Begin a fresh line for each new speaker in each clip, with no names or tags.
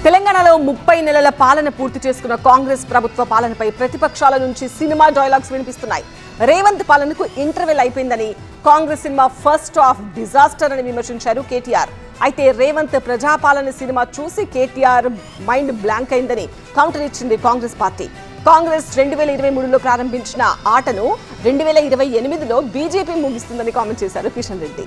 తెలంగాణలో 30 నెలల పాలన పూర్తి చేసుకున్న కాంగ్రెస్ ప్రభుత్వ పాలనపై ప్రతిపక్షాల నుంచి సినిమా డైలాగ్స్ వినిపిస్తున్నాయి. రేవంత్ పాలనకు ఇంటర్వెల్ అయిపోయిందని, Congress cinema first half disaster అని విమర్శించారు కేటీఆర్. అయితే రేవంత్ ప్రజాపాలన సినిమా చూసి కేటీఆర్ మైండ్ బ్లాంక్ అయిందని కౌంటర్ ఇచ్చింది కాంగ్రెస్ పార్టీ. కాంగ్రెస్ 2023లో ప్రారంభించిన ఆటను 2028లో బీజేపీ ముగిస్తుందని కామెంట్ చేశారు కిషన్ రెడ్డి.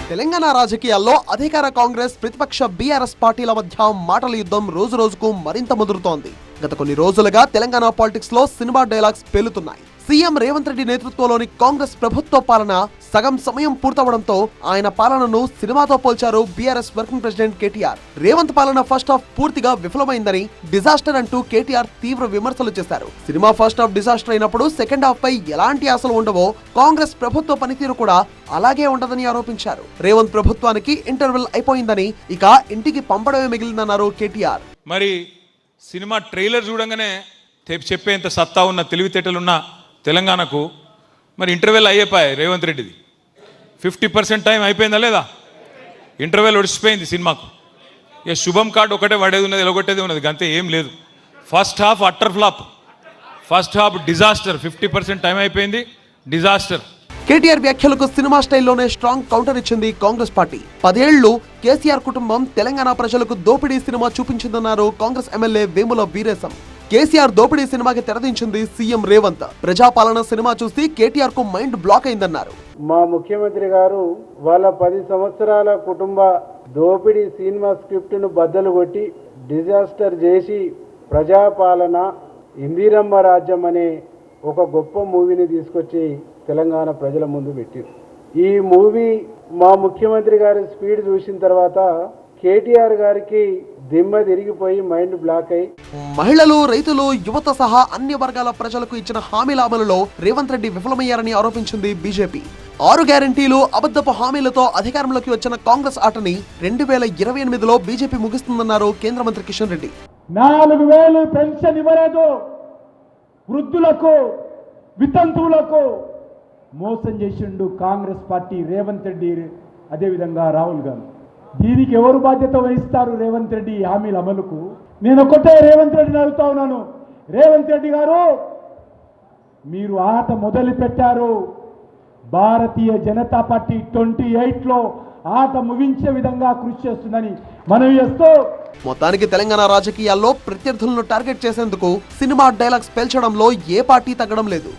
తెలంగాణ రాజకీయాల్లో అధికార కాంగ్రెస్ ప్రతిపక్ష బీఆర్ఎస్ పార్టీల మధ్య మాటల యుద్ధం రోజు రోజుకు మరింత ముదురుతోంది. గత కొన్ని రోజులుగా తెలంగాణ పాలిటిక్స్ లో సినిమా డైలాగ్స్ పేలుతున్నాయి. సీఎం రేవంత్ రెడ్డి నేతృత్వంలోని కాంగ్రెస్ ప్రభుత్వ పాలన సగం సమయం పూర్తవడంతో ఆయన పాలనను సినిమాతో పోల్చారు BRS working president KTR. Revanth పాలన ఫస్ట్ హాఫ్ పూర్తిగా విఫలమైందని, డిజాస్టర్ అంటూ కేటీఆర్ తీవ్ర విమర్శలు చేశారు. సినిమా ఫస్ట్ హాఫ్ డిజాస్టర్ అయినప్పుడు సెకండ్ హాఫ్ పై ఎలాంటి ఆశలు ఉండవో కాంగ్రెస్ ప్రభుత్వ పనితీరు కూడా అలాగే ఉండదని ఆరోపించారు. రేవంత్ ప్రభుత్వానికి ఇంటర్వెల్ అయిపోయిందని, ఇక ఇంటికి పంపడమే మిగిలిందన్నారు కేటీఆర్.
మరి సినిమా ట్రైలర్ చూడంగానే చెప్పేంత సత్తా ఉన్న, తెలివితేటలున్న తెలంగాణకు మరి ఇంటర్వెల్ అయ్యేపాయి రేవంత్ రెడ్డిది. 50% టైం అయిపోయిందా లేదా? ఇంటర్వెల్ ఒడిచిపోయింది సినిమాకు. ఇక శుభం కార్డు ఒకటే పడేది ఉన్నది, ఎలగొట్టేది ఉన్నది, అంతే, ఏం లేదు. First half utter flop, first half disaster. 50% time అయిపోయింది, డిజాస్టర్.
కేటీఆర్ వ్యాఖ్యలకు సినిమా స్టైల్లోనే స్ట్రాంగ్ కౌంటర్ ఇచ్చింది కాంగ్రెస్ పార్టీ. 10 ఏళ్లు కేసీఆర్ కుటుంబం తెలంగాణ ప్రజలకు దోపిడీ సినిమా చూపించిందన్నారు కాంగ్రెస్ ఎమ్మెల్యే వేముల వీరేశం. కేసీఆర్ దోపిడీ సినిమాకి తెరదించింది సీఎం రేవంత్. ప్రజాపాలన సినిమా చూసి కేటీఆర్ కు మైండ్ బ్లాక్ అయిందన్నారు.
మా ముఖ్యమంత్రి గారు వాళ్ళ 10 సంవత్సరాల కుటుంబ దోపిడీ సినిమా స్క్రిప్ట్ ను బద్దలు కొట్టి డిజాస్టర్ చేసి ప్రజాపాలన, ఇందిరమ్మ రాజ్యం అనే ఒక గొప్ప మూవీని తీసుకొచ్చి తెలంగాణ ప్రజల ముందు పెట్టారు. ఈ మూవీ మా ముఖ్యమంత్రి గారి స్పీడ్ చూసిన తర్వాత కేటీఆర్ గారికి దిమ్మ తిరిగిపోయి మైండ్ బ్లాక్ అయి,
మహిళలు, రైతులు, యువత సహా అన్ని వర్గాల ప్రజలకు ఇచ్చిన హామీల అమలులో రేవంత్ రెడ్డి విఫలమయ్యారని ఆరోపించింది బీజేపీ. 6 గ్యారంటీలు, అబద్ధపు హామీలతో అధికారంలోకి వచ్చిన కాంగ్రెస్ ఆటని 2028లో బీజేపీ ముగిస్తుందన్నారు కేంద్ర మంత్రి కిషన్ రెడ్డి.
4000 పెన్షన్ ఇవ్వలేదు, వృద్ధులకు, వితంతువులకు మోసం చేసిండు కాంగ్రెస్ పార్టీ, రేవంత్ రెడ్డి, అదేవిధంగా రాహుల్ గాంధీ. దీనికి ఎవరు బాధ్యత వహిస్తారు? రేవంత్ రెడ్డి హామీల అమలుకు. నేను ఒకటే రేవంత్ రెడ్డిని అడుగుతా ఉన్నాను, రేవంత్ రెడ్డి గారు, మీరు ఆట మొదలు పెట్టారు. భారతీయ జనతా పార్టీ 28లో ఆట ముగించే విధంగా కృషి చేస్తుందని మనవి చేస్తూ,
మొత్తానికి తెలంగాణ రాజకీయాల్లో ప్రత్యర్థులను టార్గెట్ చేసేందుకు సినిమా డైలాగ్స్ పేల్చడంలో ఏ పార్టీ తగ్గడం లేదు.